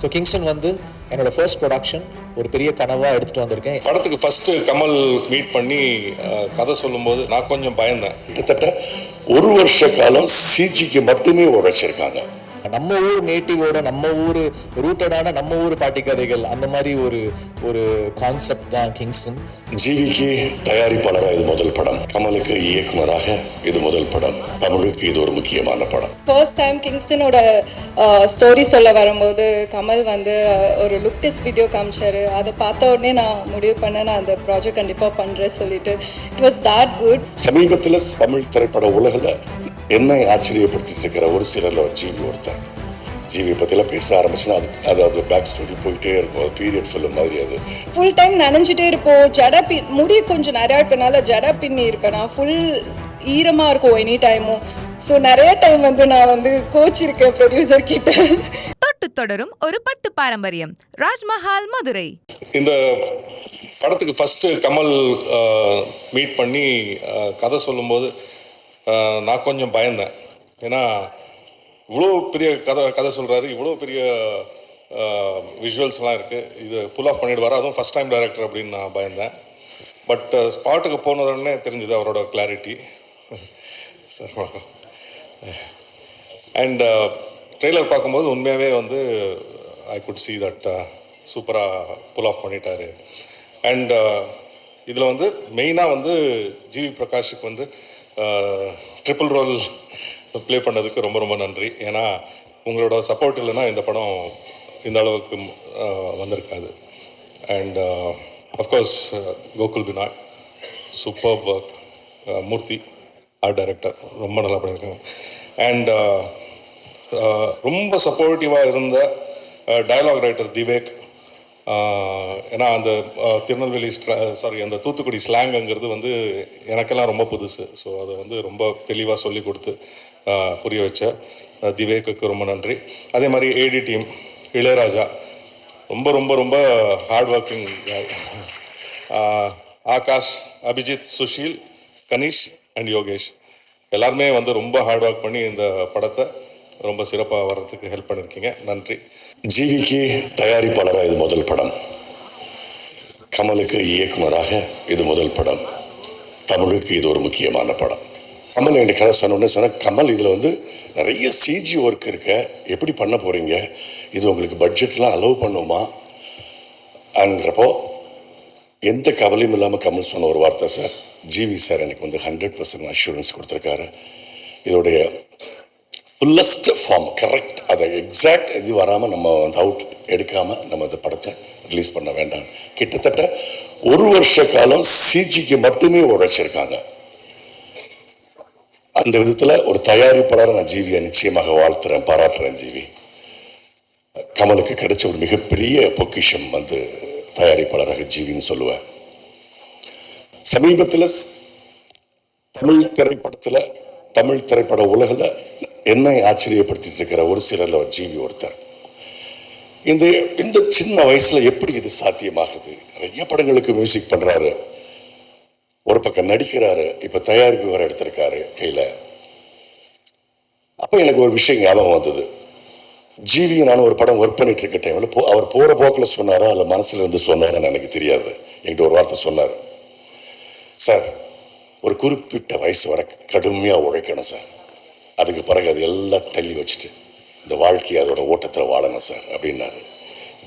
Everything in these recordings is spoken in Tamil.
ஸோ கிங்ஸ்டன் வந்து என்னோட ஃபர்ஸ்ட் ப்ரொடக்ஷன், ஒரு பெரிய கனவாக எடுத்துகிட்டு வந்திருக்கேன். படத்துக்கு ஃபஸ்ட்டு கமல் மீட் பண்ணி கதை சொல்லும்போது நான் கொஞ்சம் பயந்தேன். கிட்டத்தட்ட ஒரு வருஷ காலம் சிஜிக்கு மட்டுமே உழைச்சிருக்காங்க. நம்ம ஊர் நேட்டிவோட, நம்ம ஊர் ரூட்டடான நம்ம ஊர் பாட்டி கதைகள், அந்த மாதிரி ஒரு கான்செப்ட் தான் கிங்ஸ்டன். ஜிவிக்கு தயாரிப்பாளராக இது முதல் படம், கமலுக்கு இயக்குனராக இது முதல் படம், தமிழுக்கு இது ஒரு முக்கியமான படம். ஃபர்ஸ்ட் டைம் கிங்ஸ்டனோட ஸ்டோரி சொல்ல வரும்போது கமல் வந்து ஒரு லுக் டெஸ்ட் வீடியோ காமிச்சாரு. அதை பார்த்த உடனே நான் முடிவு பண்ணேன், நான் அந்த ப்ராஜெக்ட் கண்டிப்பாக பண்ணுறேன் சொல்லிட்டு. It was that good. சமீபத்தில் தமிழ் திரைப்பட உலகில் என்னை ஆச்சரியப்படுத்திட்டு இருக்கிற ஒரு சிலர்ல ஜிவி ஒருத்தர். ஜிவி பற்றிலாம் பேச ஆரம்பிச்சுன்னா அது பேக் ஸ்டோரி போயிட்டே இருக்கும். அது பீரியட் ஃபிலிம் மாதிரி. அது ஃபுல் டைம் நனைஞ்சிட்டே இருப்போம். முடி கொஞ்சம் நிறையா இருக்கனால ஜடை பின்னி இருப்பேன். நான் ஃபுல் ஈரமாக இருக்கும் எனி டைமும். ஸோ நிறைய டைம் வந்து நான் வந்து கோச் இருக்கேன் ப்ரொடியூசர் கிட்ட. தொட்டு தொடரும் ஒரு பட்டு பாரம்பரியம். ராஜ்மஹால், மதுரை. இந்த படத்துக்கு ஃபஸ்ட்டு கமல் மீட் பண்ணி கதை சொல்லும்போது நான் கொஞ்சம் பயந்தேன். ஏன்னா இவ்வளோ பெரிய கதை சொல்கிறாரு, இவ்வளோ பெரிய விஷுவல்ஸ்லாம் இருக்குது, இது புல் ஆஃப் பண்ணிடுவார், அதுவும் ஃபஸ்ட் டைம் டைரக்டர் அப்படின்னு நான் பயந்தேன். பட் ஸ்பாட்டுக்கு போனதுடனே தெரிஞ்சுது அவரோட கிளாரிட்டி. சார் வணக்கம். அண்ட் ட்ரெய்லர் பார்க்கும்போது உண்மையாகவே வந்து ஐ குட் சி தட் சூப்பராக புல் ஆஃப் பண்ணிட்டாரு. அண்ட் இதில் வந்து மெயினாக வந்து ஜிவி பிரகாஷுக்கு வந்து ட்ரிபிள் ரோல் ப்ளே பண்ணதுக்கு ரொம்ப ரொம்ப நன்றி. ஏன்னா உங்களோட சப்போர்ட் இல்லைன்னா இந்த படம் இந்த அளவுக்கு வந்திருக்காது. And of course Gokul Binoy, super work. Murthy art director ரொம்ப நல்லா பண்ணியிருக்காங்க. அண்ட் ரொம்ப சப்போர்ட்டிவாக இருந்த டயலாக் ரைட்டர் திவேக். ஏன்னா அந்த திருநெல்வேலி அந்த தூத்துக்குடி ஸ்லாங்குங்கிறது வந்து எனக்கெல்லாம் ரொம்ப புதுசு. ஸோ அதை வந்து ரொம்ப தெளிவாக சொல்லி கொடுத்து புரிய வச்ச திவேக்குக்கு ரொம்ப நன்றி. அதே மாதிரி ஏடி டீம், இளையராஜா ரொம்ப ரொம்ப ரொம்ப hard working. Akash, Abhijit, Sushil, Kanish and Yogesh எல்லாருமே வந்து ரொம்ப ஹார்ட் ஒர்க் பண்ணி இந்த படத்தை ரொம்ப சிறப்பாக வர்றதுக்கு ஹெல்ப் பண்ணியிருக்கீங்க. நன்றி. ஜிவிக்கு தயாரிப்பாளராக இது முதல் படம், கமலுக்கு இயக்குனராக இது முதல் படம், தமிழுக்கு இது ஒரு முக்கியமான படம். கமல் என் கதை சொன்ன கமல் இதில் வந்து நிறைய சிஜி ஒர்க் இருக்க, எப்படி பண்ண போகிறீங்க, இது உங்களுக்கு பட்ஜெட்லாம் அலோவ் பண்ணுமா அங்கிறப்போ எந்த கவலையும் இல்லாமல் கமல் சொன்ன ஒரு வார்த்தை, சார் ஜிவி சார் எனக்கு வந்து 100% அஷூரன்ஸ் கொடுத்துருக்காரு. இதோடைய ஃபுல்லஸ்ட் ஃபார்ம் கரெக்ட், அதை எக்ஸாக்ட் இது வராமல் நம்ம வந்து அவுட் எடுக்காமல் நம்ம இந்த படத்தை ரிலீஸ் பண்ண வேண்டாம். கிட்டத்தட்ட ஒரு வருஷ காலம் சிஜிக்கு மட்டுமே உழைச்சிருக்காங்க. அந்த விதத்தில் ஒரு தயாரிப்பாளரை நான் ஜிவியை நிச்சயமாக வாழ்த்துறேன், பாராட்டுறேன். ஜிவி கமலுக்கு கிடைச்ச ஒரு மிகப்பெரிய பொக்கிஷம் வந்து தயாரிப்பாளராக ஜிவின்னு சொல்லுவேன். சமீபத்தில் தமிழ் திரைப்பட உலகில் என்னை ஆச்சரியப்படுத்திட்டு இருக்கிற ஒரு சிலர்ல ஜிவி ஒருத்தர். இந்த சின்ன வயசுல எப்படி இது சாத்தியமாகுது? நிறைய படங்களுக்கு மியூசிக் பண்றாரு, ஒரு பக்கம் நடிக்கிறாரு, இப்ப தயாரிப்பு வர எடுத்திருக்காரு கையில. அப்ப எனக்கு ஒரு விஷயம் ஞாபகம் வந்தது. ஜிவி நான் ஒரு படம் ஒர்க் பண்ணிட்டு இருக்க டைம்ல அவர் போற போக்கில் சொன்னாரா அல்ல மனசுல இருந்து சொன்னாரான்னு எனக்கு தெரியாது. என்கிட்ட ஒரு வார்த்தை சொன்னார், சார் ஒரு குறிப்பிட்ட வயசு வரை கடுமையா உழைக்கணும் சார், அதுக்கு பிறகு அது எல்லாம் தள்ளி வச்சுட்டு இந்த வாழ்க்கையை அதோட ஓட்டத்தில் வாழணும் சார் அப்படின்னாரு.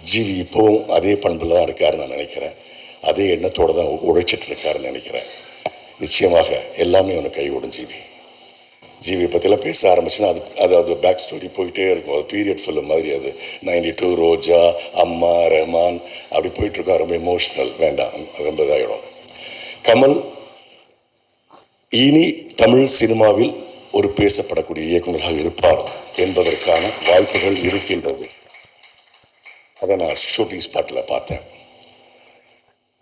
ஜிவி இப்போவும் அதே பண்பில் தான் இருக்காருன்னு நான் நினைக்கிறேன். அதே எண்ணத்தோடு தான் உழைச்சிட்டு இருக்காருன்னு நினைக்கிறேன். நிச்சயமாக எல்லாமே ஒன்று கை விடும். ஜிவி பற்றிலாம் பேச ஆரம்பிச்சுன்னா அது பேக் ஸ்டோரி போயிட்டே இருக்கும். அது பீரியட் ஃபிலிம் மாதிரி. அது 92, ரோஜா, அம்மா, ரஹ்மான் அப்படி போயிட்டுருக்கோம். ரொம்ப எமோஷ்னல், வேண்டாம், ரொம்ப இதாகிடும். கமல் இனி தமிழ் சினிமாவில் ஒரு பேசப்படக்கூடிய இயக்குநராக இருப்பார் என்பதற்கான வாய்ப்புகள் இருக்கின்றது. அதை நான் ஷூட்டிங் ஸ்பாட்டில் பார்த்தேன்.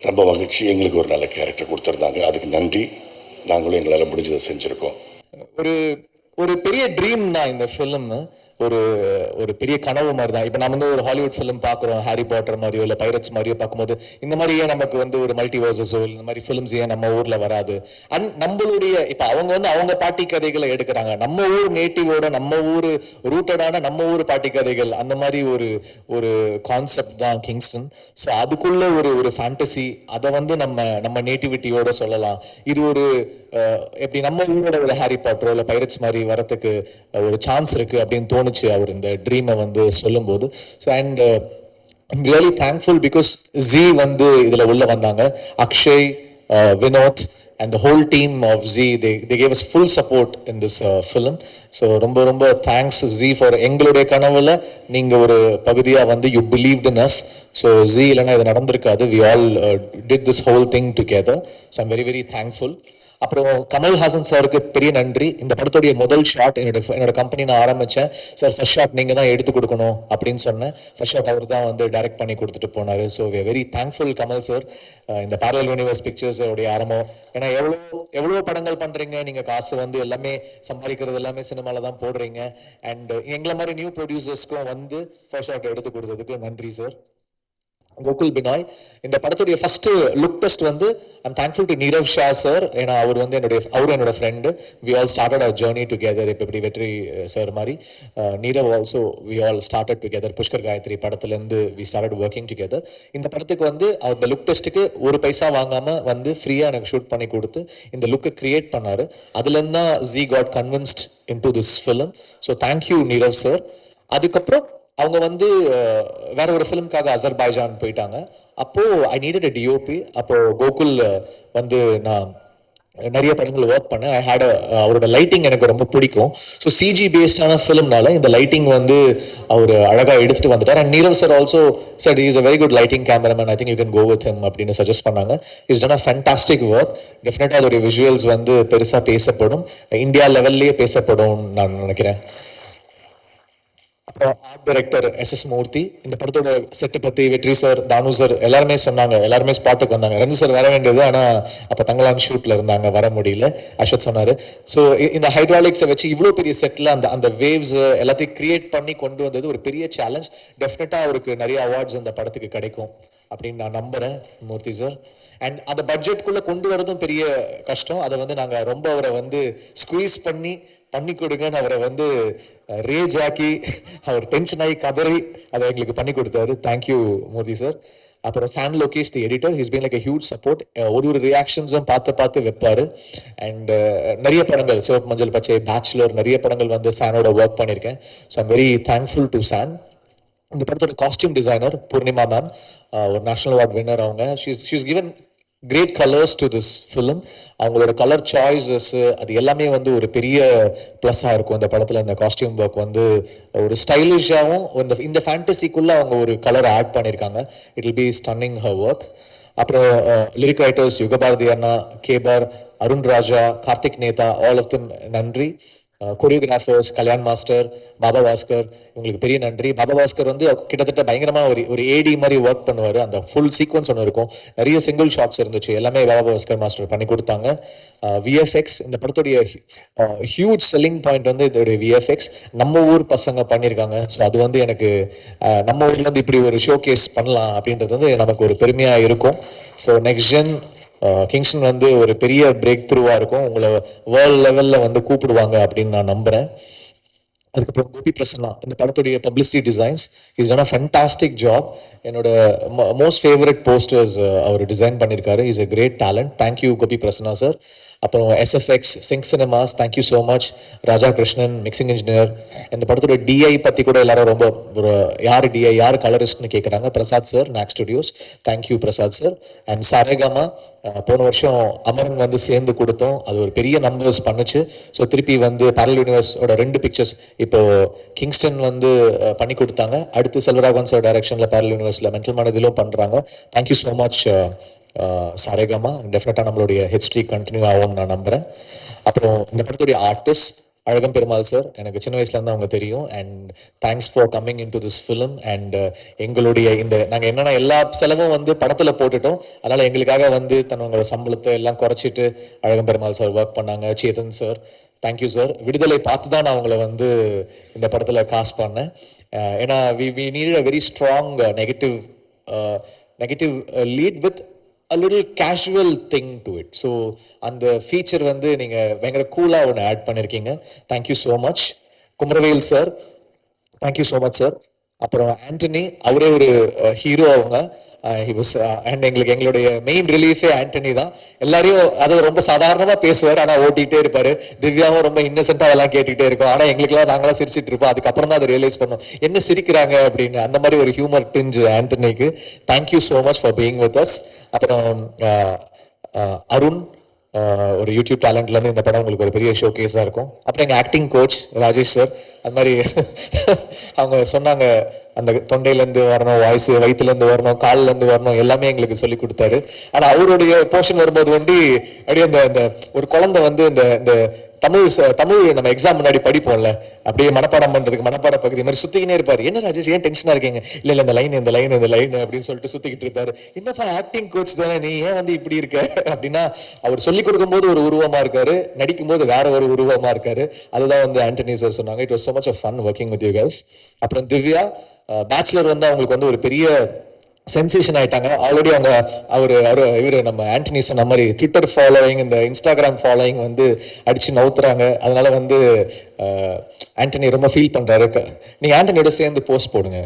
ரொம்ப மகிழ்ச்சி. எங்களுக்கு ஒரு நல்ல கேரக்டர் கொடுத்துருந்தாங்க, அதுக்கு நன்றி. நாங்களும் எங்களால் முடிஞ்சதை செஞ்சுருக்கோம். ஒரு பெரிய ட்ரீம் தான் இந்த ஃபிலிம். ஒரு ஒரு பெரிய கனவு மாதிரி தான். இப்போ நம்ம வந்து ஒரு ஹாலிவுட் ஃபிலிம் பார்க்குறோம், ஹாரி பாட்டர் மாதிரியோ இல்லை பைரட்ஸ் மாதிரியோ பார்க்கும்போது இந்த மாதிரி ஏன் நமக்கு வந்து ஒரு மல்டிவர்சஸோ இந்த மாதிரி ஃபிலிம்ஸ் ஏன் நம்ம ஊர்ல வராது? நம்மளுடைய இப்போ அவங்க வந்து அவங்க பாட்டி கதைகளை எடுக்கிறாங்க, நம்ம ஊர் நேட்டிவோட நம்ம ஊர் ரூட்டடான நம்ம ஊர் பாட்டி கதைகள், அந்த மாதிரி ஒரு ஒரு கான்செப்ட் தான் கிங்ஸ்டன். ஸோ அதுக்குள்ள ஒரு ஒரு ஃபேண்டசி, அதை வந்து நம்ம நேட்டிவிட்டியோட சொல்லலாம். இது ஒரு எப்படி நம்ம ஊரோட ஒரு ஹாரி பாட்டரோ இல்லை பைரட்ஸ் மாதிரி வரத்துக்கு ஒரு சான்ஸ் இருக்கு அப்படின்னு தோணுச்சு அவர் இந்த ட்ரீமை வந்து சொல்லும்போது. So and I'm really thankful because G வந்து இதுல உள்ள வந்தாங்க. Akshay, Vinod and the whole team of Z, they gave us full support in this film. So ரொம்ப ரொம்ப thanks Z for எங்களுடைய கனவுல நீங்க ஒரு பகுதியா வந்து you believed in us. So Z இல்லைன்னா இது நடந்திருக்காது. We all did this whole thing together. So I'm very very thankful. அப்புறம் கமல்ஹாசன் சாருக்கு பெரிய நன்றி. இந்த படத்துடைய முதல் ஷாட் என்னோட கம்பெனி நான் ஆரம்பித்தேன். சார் ஃபர்ஸ்ட் ஷாட் நீங்கள் தான் எடுத்து கொடுக்கணும் அப்படின்னு சொன்னேன். ஃபர்ஸ்ட் ஷாட் அவர் தான் வந்து டைரக்ட் பண்ணி கொடுத்துட்டு போனார். So we very thankful Kamal sir. இந்த பேரலல் யூனிவர்ஸ் பிக்சர்ஸ் உடைய ஆரம்பம். ஏன்னா எவ்வளோ படங்கள் பண்ணுறீங்க, நீங்கள் காசு வந்து எல்லாமே சம்பாதிக்கிறது எல்லாமே சினிமாவில் தான் போடுறீங்க. அண்ட் எங்களை மாதிரி நியூ ப்ரொடியூசர்ஸ்க்கும் வந்து ஃபர்ஸ்ட் ஷாட் எடுத்து கொடுத்ததுக்கு நன்றி சார். கோகுல் பினாய், இந்த படத்துடைய ஃபர்ஸ்ட் லுக் டெஸ்ட் வந்து I'm thankful to Neerav Shah sir. ஏன்னா அவர் வந்து என்னோட friend. We all started our journey together. இப்போ இப்படி வெற்றி சார் மாதிரி Neerav also we all started together. Pushkar Gayathri படத்துலேருந்து வி ஸ்டார்டட் ஒர்க்கிங் டுகெதர். இந்த படத்துக்கு வந்து அந்த லுக் டெஸ்ட்டுக்கு ஒரு பைசா வாங்காமல் வந்து ஃப்ரீயாக எனக்கு ஷூட் பண்ணி கொடுத்து இந்த லுக்கை கிரியேட் பண்ணார். அதுலேருந்து தான் G got convinced in to this film. So thank you Neerav sir. அதுக்கப்புறம் அவங்க வந்து வேற ஒரு ஃபிலிம்காக அசர்பைஜான் போயிட்டாங்க. அப்போ ஐ நீடட் அ டிஓபி. அப்போ கோகுல் வந்து நான் நிறைய படங்கள் ஒர்க் பண்ணேன். ஐ ஹேட் அவரோட லைட்டிங் எனக்கு ரொம்ப பிடிக்கும். ஸோ சிஜி பேஸ்டான ஃபிலிம்னால இந்த லைட்டிங் வந்து அவர் அழகாக எடுத்துட்டு வந்துட்டார். And Neerav sir also sir is a very good lighting cameraman, I think you can go with him அப்படின்னு சஜஸ்ட் பண்ணாங்க. Is done a fantastic work. டெஃபினட்டாக அதோடைய விஷுவல்ஸ் வந்து பெருசாக பேசப்படும், இந்தியா லெவல்லையே பேசப்படும் நான் நினைக்கிறேன். அப்புறம் ஆர்ட் டைரக்டர் எஸ் மூர்த்தி. இந்த படத்தோட செட்டை பற்றி வெற்றி சார், தானு சார் எல்லாருமே சொன்னாங்க. எல்லாருமே ஸ்பாட்டுக்கு வந்தாங்க. ரஞ்சி சார் வர வேண்டியது, ஆனால் அப்போ தங்கலான் ஷூட்டில் இருந்தாங்க, வர முடியல. அஸ்வத் சொன்னார். ஸோ இந்த ஹைட்ராலிக்ஸை வச்சு இவ்வளோ பெரிய செட்டில் அந்த வேவ்ஸ் எல்லாத்தையும் கிரியேட் பண்ணி கொண்டு வந்தது ஒரு பெரிய சேலஞ்ச். டெஃபினட்டாக அவருக்கு நிறைய அவார்ட்ஸ் அந்த படத்துக்கு கிடைக்கும் அப்படின்னு நான் நம்புகிறேன் மூர்த்தி சார். அண்ட் அந்த பட்ஜெட்குள்ளே கொண்டு வரதும் பெரிய கஷ்டம். அதை வந்து நாங்கள் ரொம்ப அவரை வந்து ஸ்குவீஸ் பண்ணி கொடுங்கன்னு அவரை வந்து ரேஜ் ஆக்கி அவர் டென்ஷன் ஆகி கதறி அதை எங்களுக்கு பண்ணி கொடுத்தாரு. Thank you Murthy sir. அப்புறம் San Lokesh the editor, he's been like a huge support. ஒரு ரியாக்ஷன்ஸும் பார்த்து வைப்பாரு. அண்ட் நிறைய படங்கள் சிவப்பு மஞ்சள் பச்சை, பேச்சுலர், நிறைய படங்கள் வந்து சானோட ஒர்க் பண்ணியிருக்கேன். So I'm very thankful to San. இந்த படத்தோட காஸ்டியூம் டிசைனர் பூர்ணிமா மேம், ஒரு நேஷனல் அவார்ட் வின்னர். அவங்க she's given great colours to this film. அவங்களோட கலர் சாய்ஸஸ் அது எல்லாமே வந்து ஒரு பெரிய ப்ளஸ்ஸாக இருக்கும் இந்த படத்தில். இந்த காஸ்டியூம் ஒர்க் வந்து ஒரு ஸ்டைலிஷாகவும் இந்த ஃபேண்டசிக்குள்ளே அவங்க ஒரு கலர் ஆட் பண்ணியிருக்காங்க. It will be stunning her work. அப்புறம் லிரிக் ரைட்டர்ஸ் யுகபாரதி அண்ணா, கேபார், Arun Raja, Karthik Netha, all of them நன்றி. கொரியோகிராஃபர்ஸ் கல்யாண் மாஸ்டர், பாபா பாஸ்கர், இவங்களுக்கு பெரிய நன்றி. பாபா பாஸ்கர் வந்து கிட்டத்தட்ட பயங்கரமாக ஒரு ஏடி மாதிரி ஒர்க் பண்ணுவார். அந்த ஃபுல் சீக்வன்ஸ் ஒன்று இருக்கும், நிறைய சிங்கிள் ஷாட்ஸ் இருந்துச்சு, எல்லாமே பாபா பாஸ்கர் மாஸ்டர் பண்ணி கொடுத்தாங்க. விஎஃப்எக்ஸ், இந்த படத்துடைய ஹியூஜ் செல்லிங் பாயிண்ட் வந்து இதோடைய விஎஃப்எக்ஸ் நம்ம ஊர் பசங்க பண்ணியிருக்காங்க. ஸோ அது வந்து எனக்கு நம்ம ஊர்ல இருந்து இப்படி ஒரு ஷோ கேஸ் பண்ணலாம் அப்படின்றது வந்து நமக்கு ஒரு பெருமையாக இருக்கும். ஸோ நெக்ஸ்ட் ஜென் கிங்ஸ்டன் வந்து ஒரு பெரிய பிரேக் த்ரூவாக இருக்கும். உங்களை வேர்ல்ட் லெவலில் வந்து கூப்பிடுவாங்க அப்படின்னு நான் நம்புகிறேன். அதுக்கப்புறம் கோபி பிரசன்னா, இந்த படத்துடைய publicity designs, is done a fantastic job. என்னோட மோஸ்ட் ஃபேவரட் போஸ்டர்ஸ் அவர் டிசைன் பண்ணியிருக்காரு. Is a great talent. Thank you Gopi Prasanna sir. அப்புறம் SFX Sync Cinemas, thank you so much. Raja Krishnan mixing engineer. இந்த படத்தோட டிஐ பற்றி கூட எல்லாரும் ரொம்ப யார் டிஐ யார் கலரிஸ்ட்னு கேட்குறாங்க. Prasad sir, knock studios, thank you Prasad sir. And Saregama, போன வருஷம் அமரன் வந்து சேர்ந்து கொடுத்தோம், அது ஒரு பெரிய நம்பர்ஸ் பண்ணுச்சு. ஸோ திருப்பி வந்து பேரலல் யூனிவர்ஸோட 2 பிக்சர்ஸ் இப்போ கிங்ஸ்டன் வந்து பண்ணி கொடுத்தாங்க. அடுத்து செல்வராகவன் சார் டைரக்ஷனில் பேரலல் யூனிவர்ஸில் மென்டல் மனதிலும் பண்ணுறாங்க. Thank you so much Saregama. டெஃபினட்டாக நம்மளுடைய ஹிஸ்ட்ரி கண்டினியூ ஆகும்னு நான் நம்புகிறேன். அப்புறம் இந்த படத்துடைய ஆர்டிஸ்ட் அழகம் பெருமாள் சார், எனக்கு சின்ன வயசுலேருந்து அவங்க தெரியும். And thanks for coming in to this film. And எங்களுடைய நாங்கள் என்னென்ன எல்லா செலவும் வந்து படத்தில் போட்டுட்டோம், அதனால் எங்களுக்காக வந்து தன்னோட சம்பளத்தை எல்லாம் குறைச்சிட்டு அழகம் பெருமாள் சார் ஒர்க் பண்ணாங்க. Chetan sir, thank you sir. விடுதலை பார்த்து தான் நான் உங்களை வந்து இந்த படத்தில் காஸ்ட் பண்ணேன். ஏன்னா we need a very strong negative lead with a little casual thing to it. So அந்த ஃபீச்சர் வந்து நீங்கள் பயங்கர கூலாக ஒன்று ஆட் பண்ணியிருக்கீங்க. Thank you so much. Kumaravel sir, thank you so much sir. அப்புறம் ஆண்டனி, அவரே ஒரு ஹீரோ. அவங்க அண்ட் எங்களுடைய மெயின் ரிலீஃபே ஆண்டனி தான். எல்லாரையும் அதை ரொம்ப சாதாரணமாக பேசுவார், ஆனால் ஓட்டிகிட்டே இருப்பார். திவ்யாவும் ரொம்ப இன்னசென்ட்டாக அதெல்லாம் கேட்டுக்கிட்டே இருக்கும். ஆனால் எங்களுக்குலாம் நாங்களாம் சிரிச்சிட்டு இருப்போம். அதுக்கப்புறம் தான் அதை ரியலைஸ் பண்ணோம் என்ன சிரிக்கிறாங்க அப்படின்னு. அந்த மாதிரி ஒரு ஹியூமர் டிஞ்சு ஆண்டனிக்கு. Thank you so much for being with us. அப்புறம் அருண், ஒரு யூடியூப் டேலண்ட்லேருந்து இந்த படம் உங்களுக்கு ஒரு பெரிய ஷோ கேஸாக இருக்கும். அப்புறம் எங்கள் ஆக்டிங் கோச் ராஜேஷ் சார், அது மாதிரி அவங்க சொன்னாங்க அந்த தொண்டையிலேருந்து வரணும், வாய்ஸ் வயிற்றுலேருந்து வரணும், கால்லேருந்து வரணும், எல்லாமே எங்களுக்கு சொல்லி கொடுத்தாரு. ஆனால் அவருடைய போர்ஷன் வரும்போது வந்து அப்படியே இந்த ஒரு குழந்தை வந்து இந்த தமிழ் நம்ம எக்ஸாம் முன்னாடி படிப்போம்ல, அப்படியே மனப்பாடம் பண்றதுக்கு மனப்பாட பகுதி மாதிரி சுத்திக்கினே இருப்பாரு. என்ன ராஜேஷ் ஏன் டென்ஷனா இருக்கீங்க? இல்ல இந்த லைன் அப்படின்னு சொல்லிட்டு சுத்திக்கிட்டு இருப்பாரு. என்னப்பா ஆக்டிங் கோச் தானே, நீ ஏன் வந்து இப்படி இருக்க அப்படின்னா, அவர் சொல்லி கொடுக்கும் போது ஒரு உருவமா இருக்காரு, நடிக்கும் போது வேற ஒரு உருவமா இருக்காரு. அதுதான் வந்து ஆண்டனி சார் சொன்னாங்க. It was so much of fun working with you guys. அப்புறம் திவ்யா, பேச்சுலர் வந்து அவங்களுக்கு வந்து ஒரு பெரிய சென்சேஷன் ஆயிட்டாங்க. ஆல்ரெடி அவங்க இவர் நம்ம ஆண்டனி சொன்ன மாதிரி ட்விட்டர் ஃபாலோவிங், இந்த இன்ஸ்டாகிராம் ஃபாலோவிங் வந்து அடிச்சு நவுத்துறாங்க. அதனால வந்து ஆண்டனி ரொம்ப ஃபீல் பண்றாரு. நீங்க ஆண்டனியோட சேர்ந்து போஸ்ட் போடுங்க.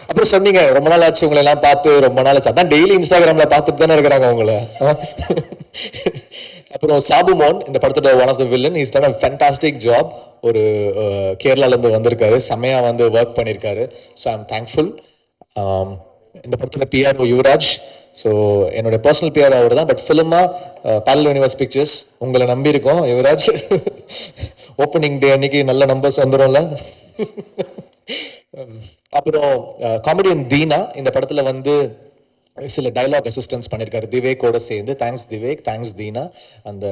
அப்புறம் சொன்னீங்க ரொம்ப நாள் ஆச்சு உங்களை எல்லாம் பார்த்து, ரொம்ப நாள் ஆச்சு. அதான் டெய்லி இன்ஸ்டாகிராம்ல பார்த்துட்டு தானே இருக்கிறாங்க உங்களை. அப்புறம் சாபுமோன், இந்த படத்தோட one of the villain, is done a fantastic job. ஒரு கேரளாலேருந்து வந்திருக்காரு, செம்மையா வந்து ஒர்க் பண்ணியிருக்காரு. So I am thankful. இந்த படத்தில் பிஆர்ஓ யுவராஜ். ஸோ என்னோட பர்சனல் பிஆர் அவர் தான், பட் ஃபிலிமாக பேரலல் யூனிவர்ஸ் பிக்சர்ஸ் உங்களை நம்பி இருக்கோம் யுவராஜ். ஓப்பனிங் டே அன்னைக்கு நல்ல நம்பர்ஸ் வந்துடும்ல. அப்புறம் காமெடியன் தீனா இந்த படத்தில் வந்து சில டைலாக் அசிஸ்டன்ஸ் பண்ணியிருக்காரு திவேக்கோட சேர்ந்து. Thanks Dhivek, thanks Dheena. அந்த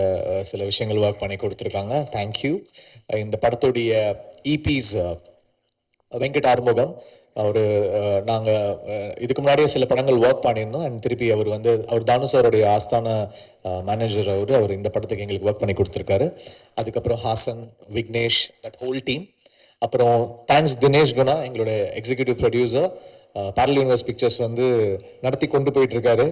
சில விஷயங்கள் ஒர்க் பண்ணி கொடுத்துருக்காங்க. தேங்க்யூ. இந்த படத்துடைய இபிஸ் வெங்கட் ஆறுமுகம், நாங்கள் இதுக்கு முன்னாடியே சில படங்கள் ஒர்க் பண்ணியிருந்தோம். அண்ட் திருப்பி அவர் தானு சாருடைய ஆஸ்தான மேனேஜர். அவர் இந்த படத்துக்கு எங்களுக்கு ஒர்க் பண்ணி கொடுத்துருக்காரு. அதுக்கப்புறம் Hassan, Vignesh, that whole team. அப்புறம் தேங்க்ஸ் தினேஷ் குணா, எங்களோட executive producer. Parallel Universe Pictures வந்து நடத்தி கொண்டு போயிட்டு இருக்காரு.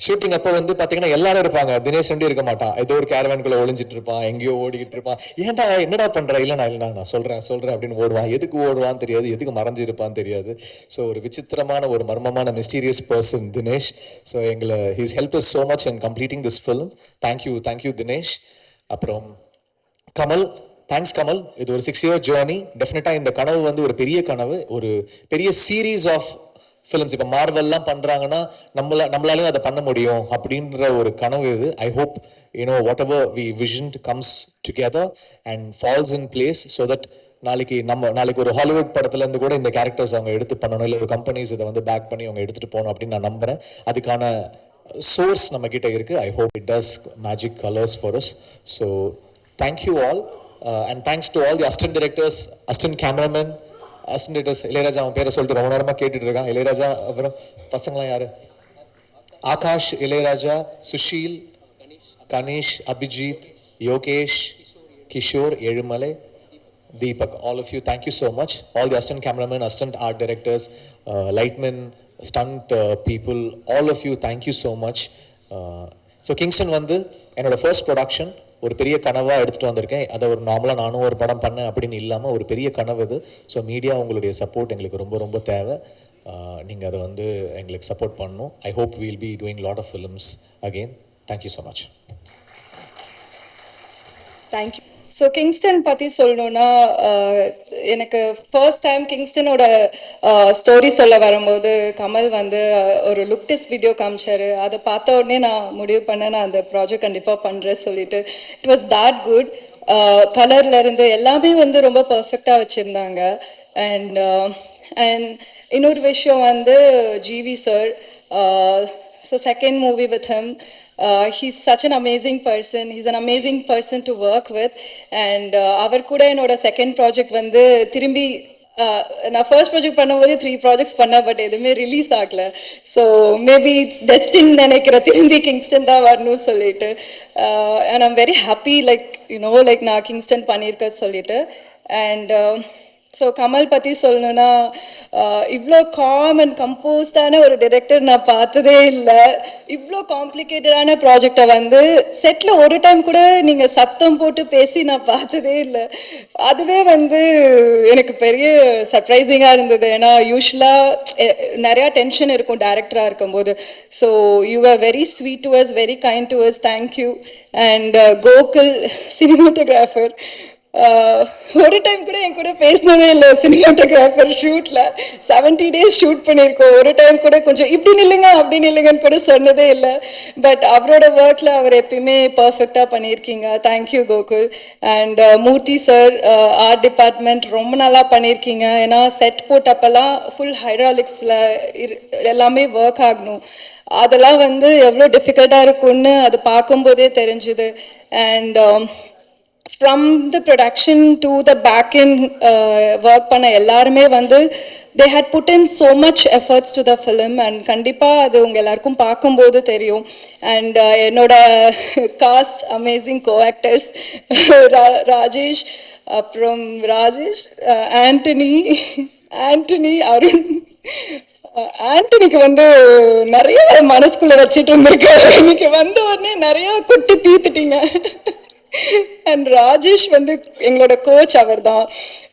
ஷூட்டிங் அப்போ வந்து பார்த்தீங்கன்னா எல்லாரும் இருப்பாங்க, தினேஷ் வந்து இருக்க மாட்டான். ஏதோ ஒரு கேரவேனுக்குள்ள ஒளிஞ்சிட்டு இருப்பான், எங்கேயோ ஓடிக்கிட்டு இருப்பான். ஏன்டா என்னடா பண்ற? இல்லைண்ணா நான் சொல்றேன் அப்படின்னு ஓடுவான். எதுக்கு ஓடுவான்னு தெரியாது, எதுக்கு மறைஞ்சிருப்பான்னு தெரியாது. ஸோ ஒரு விசித்திரமான ஒரு மர்மமான mysterious person Dinesh. So he's help is so much in completing this film. Thank you Dinesh. அப்புறம் கமல், தேங்க்ஸ் கமல். இது ஒரு 6 year ஜேர்னி. டெஃபினட்டாக இந்த கனவு வந்து ஒரு பெரிய கனவு, ஒரு பெரிய சீரீஸ் ஆஃப் ஃபிலிம்ஸ். இப்போ மார்வெல்லாம் பண்ணுறாங்கன்னா நம்மளாலையும் அதை பண்ண முடியும் அப்படின்ற ஒரு கனவு இது. I hope whatever we visioned comes together and falls in place, so that நாளைக்கு ஒரு ஹாலிவுட் படத்துல இருந்து கூட இந்த கேரக்டர்ஸ் அவங்க எடுத்து பண்ணணும், இல்லை ஒரு கம்பெனிஸ் இதை வந்து பேக் பண்ணி அவங்க எடுத்துட்டு போகணும் அப்படின்னு நான் நம்புறேன். அதுக்கான சோர்ஸ் நம்ம கிட்ட இருக்கு. I hope it does magic colours for us. So thank you all. And thanks to all the assistant directors, assistant cameramen, assistant directors. Ilaiyaraaja அவன் பேரை சொல்லிட்டு ரொம்ப நேரமா கேட்டுட்டு இருக்கான். இளையராஜா, அப்புறம் பசங்களாம் யாரு? Akash, Ilaiyaraaja, Sushil, Ganesh, Abhijit, Yogesh, Kishore, Ezhumalai, Deepak, all of you, thank you so much. All the assistant cameramen, assistant art directors, lightmen, stunt people, all of you, thank you so much. So Kingston வந்து என்னோட ஃபர்ஸ்ட் ப்ரொடக்ஷன். ஒரு பெரிய கனவாக எடுத்துகிட்டு வந்திருக்கேன். அதை ஒரு நார்மலாக நானும் ஒரு படம் பண்ணேன் அப்படின்னு இல்லாமல் ஒரு பெரிய கனவு இது. ஸோ மீடியா உங்களுடைய சப்போர்ட் எங்களுக்கு ரொம்ப ரொம்ப தேவை. நீங்கள் அதை வந்து எங்களுக்கு சப்போர்ட் பண்ணணும். I hope we'll be doing lot of films again. Thank you so much. Thank you. So Kingston பற்றி சொல்லணுன்னா, எனக்கு ஃபர்ஸ்ட் டைம் கிங்ஸ்டனோட ஸ்டோரி சொல்ல வரும்போது கமல் வந்து ஒரு லுக் டெஸ்ட் வீடியோ காமிச்சாரு. அதை பார்த்த உடனே நான் முடிவு பண்ணேன், நான் அந்த ப்ராஜெக்ட் கண்டிப்பாக பண்ணுறேன் சொல்லிட்டு. It was that good. கலர்லேருந்து எல்லாமே வந்து ரொம்ப பர்ஃபெக்டாக வச்சுருந்தாங்க. அண்ட் இன்னொரு விஷயம் வந்து GV sir. So second movie with him. He's such an amazing person. He's an amazing person to work with. And அவர் கூட என்னோட செகண்ட் ப்ராஜெக்ட் வந்து திரும்பி நான் ஃபர்ஸ்ட் ப்ராஜெக்ட் பண்ணும்போது 3 ப்ராஜெக்ட்ஸ் பண்ணேன், பட் எதுவுமே ரிலீஸ் ஆகல. ஸோ மேபி இட்ஸ் டெஸ்டின் நினைக்கிறேன், திரும்பி கிங்ஸ்டன் தான் வரணும்னு சொல்லிட்டு. And I'm very happy like like நான் கிங்ஸ்டன் பண்ணியிருக்கேன் சொல்லிட்டு. அண்ட் ஸோ கமல் பற்றி சொல்லணுன்னா, இவ்வளோ காம் அண்ட் கம்போஸ்டான ஒரு டைரக்டர் நான் பார்த்ததே இல்லை. இவ்வளோ காம்ப்ளிகேட்டடான ப்ராஜெக்டை வந்து செட்டில் ஒரு டைம் கூட நீங்கள் சத்தம் போட்டு பேசி நான் பார்த்ததே இல்லை. அதுவே வந்து எனக்கு பெரிய சர்ப்ரைசிங்காக இருந்தது. ஏன்னா யூஸ்வலாக நிறையா டென்ஷன் இருக்கும் டேரக்டராக இருக்கும்போது. So you are very sweet to us, very kind to us, thank you. And Gokul cinematographer, ஒரு டைம் கூட என் கூட பேசினதே இல்லை. சினிமாட்டோகிராஃபர் ஷூட்டில் 70 days ஷூட் பண்ணியிருக்கோம். ஒரு டைம் கூட கொஞ்சம் இப்படி நில்லுங்க அப்படி நில்லுங்கன்னு கூட சொன்னதே இல்லை. பட் அவரோட ஒர்க்கில் அவர் எப்பயுமே பர்ஃபெக்டாக பண்ணியிருக்கீங்க. Thank you Gokul. And Murthy sir, art department ரொம்ப நல்லா பண்ணியிருக்கீங்க. ஏன்னா செட் போட்டப்பெல்லாம் ஃபுல் ஹைட்ராலிக்ஸில் எல்லாமே ஒர்க் ஆகணும். அதெல்லாம் வந்து எவ்வளோ டிஃபிகல்ட்டாக இருக்கும்னு அது பார்க்கும்போதே தெரிஞ்சுது. And from the production to the back end work பண்ண எல்லாருமே வந்து they had put in so much efforts to the film, and கண்டிப்பாக அது உங்கள் எல்லாருக்கும் பார்க்கும்போது தெரியும். அண்ட் என்னோட காஸ்ட் அமேசிங் கோ-ஆக்டர்ஸ் ராஜேஷ், அப்புறம் ராஜேஷ், ஆண்டனி, அருண். ஆண்டனிக்கு வந்து நிறைய மனசுக்குள்ள வச்சுட்டு இருந்திருக்காரு. இன்னைக்கு வந்த உடனே நிறைய குட்டி தீத்துட்டீங்க. அண்ட் ராஜேஷ் வந்து எங்களோட கோச். அவர் தான்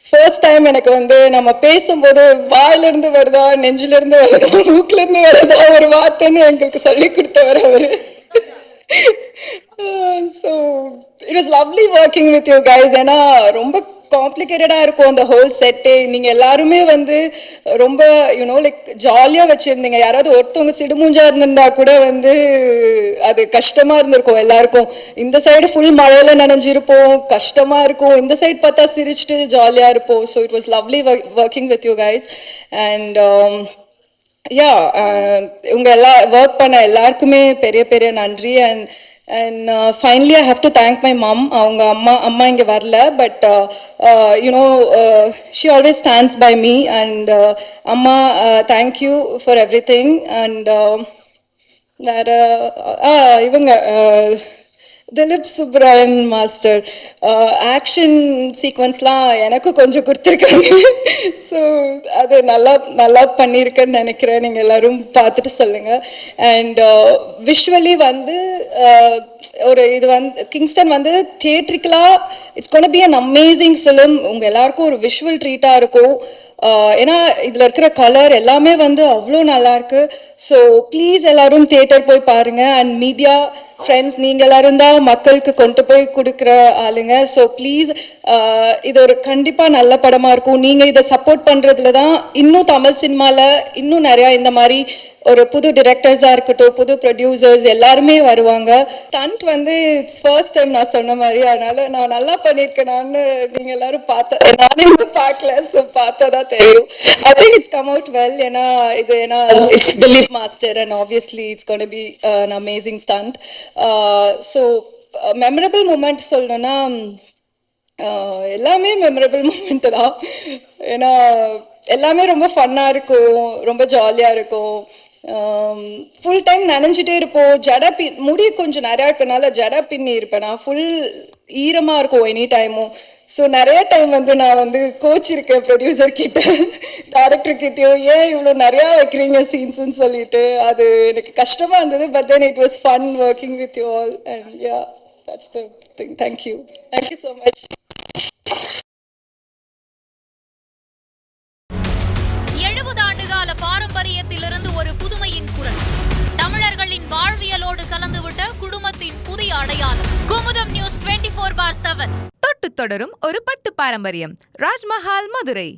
ஃபர்ஸ்ட் டைம் எனக்கு வந்து நம்ம பேசும்போது வாயிலிருந்து வருதா, நெஞ்சிலிருந்து வருதா, மூக்கிலிருந்து வருதா ஒரு வார்த்தைன்னு எங்களுக்கு சொல்லி கொடுத்தவர் அவர். So it was lovely working with you guys. ஏன்னா ரொம்ப காம்ப்ளிகேட்டடாக இருக்கும் அந்த ஹோல் செட்டே. நீங்கள் எல்லாருமே வந்து ரொம்ப லைக் ஜாலியாக வச்சுருந்தீங்க. யாராவது ஒருத்தவங்க சிடுமூஞ்சா இருந்திருந்தா கூட வந்து அது கஷ்டமாக இருந்திருக்கும் எல்லாருக்கும். இந்த சைடு ஃபுல் மழையில் நனைஞ்சிருப்போம், கஷ்டமாக இருக்கும். இந்த சைடு பார்த்தா சிரிச்சுட்டு ஜாலியாக இருப்போம். So it was lovely working with you guys. And yeah, உங்கள் ஒர்க் பண்ண எல்லாருக்குமே பெரிய பெரிய நன்றி. And finally I have to thank my mom. அவங்க அம்மா இங்கே வரல, but she always stands by me. And அம்மா, thank you for everything. And வேற இவங்க திலீப் சுப்ராயன் மாஸ்டர் ஆக்ஷன் சீக்வன்ஸ்லாம் எனக்கு கொஞ்சம் கொடுத்துருக்காங்க. ஸோ அது நல்லா பண்ணியிருக்கேன்னு நினைக்கிறேன். நீங்கள் எல்லோரும் பார்த்துட்டு சொல்லுங்கள். அண்ட் விஷுவலி வந்து ஒரு இது வந்து கிங்ஸ்டன் வந்து தியேட்ரிக்கலாக it's gonna be an amazing film. உங்கள் எல்லாருக்கும் ஒரு விஷுவல் ட்ரீட்டாக இருக்கும். ஏன்னா இதில் இருக்கிற கலர் எல்லாமே வந்து அவ்வளோ நல்லாயிருக்கு. ஸோ ப்ளீஸ் எல்லோரும் தியேட்டர் போய் பாருங்கள். அண்ட் மீடியா ஃப்ரெண்ட்ஸ், நீங்கள் எல்லோரும் தான் மக்களுக்கு கொண்டு போய் கொடுக்குற ஆளுங்க. ஸோ ப்ளீஸ், இது ஒரு கண்டிப்பாக நல்ல படமாக இருக்கும். நீங்கள் இதை சப்போர்ட் பண்ணுறதுல தான் இன்னும் தமிழ் சினிமாவில் இன்னும் நிறையா இந்த மாதிரி ஒரு புது டிரெக்டர்ஸாக இருக்கட்டும், புது ப்ரொடியூசர்ஸ் எல்லாருமே வருவாங்க. ஸ்டண்ட் வந்து இட்ஸ் ஃபர்ஸ்ட் டைம் நான் சொன்ன மாதிரி, அதனால நான் நல்லா பண்ணியிருக்கேனான்னு நீங்கள் எல்லாரும் நானே இன்னும் பார்க்கல. ஸோ பார்த்தா தான் தெரியும். I think it's come out well. ஏன்னா it's Dhilip master and obviously it's gonna be an amazing stunt. So memorable moment சொல்லணும்னா எல்லாமே மெமரபிள் மூமெண்ட்டு தான். ஏன்னா எல்லாமே ரொம்ப ஃபன்னாக இருக்கும், ரொம்ப ஜாலியாக இருக்கும். ஃபுல் டைம் நனைஞ்சிட்டே இருப்போம். முடி கொஞ்சம் நிறையா இருக்கனால ஜடை பின்னி இருப்பேன். நான் ஃபுல் ஈரமாக இருக்கும் எனி டைமும். ஸோ நிறைய டைம் வந்து நான் வந்து கோச் இருக்கேன் ப்ரொடியூசர் கிட்ட, டேரக்டர் கிட்டேயும், ஏன் இவ்வளோ நிறையா வைக்கிறீங்க சீன்ஸ்ன்னு சொல்லிட்டு. அது எனக்கு கஷ்டமாக இருந்தது. But then it was fun working with you all. And yeah, that's the thing. Thank you so much. 70 ஆண்டுகால பாரம்பரியத்திலிருந்து ஒரு புதுமையின் குரல். தமிழர்களின் வாழ்வியலோடு கலந்துவிட்ட குடும்பத்தின் புதிய அடையாளம். குமுதம் நியூஸ் 24/7. தொட்டு தொடரும் ஒரு பட்டு பாரம்பரியம். ராஜ்மஹால், மதுரை.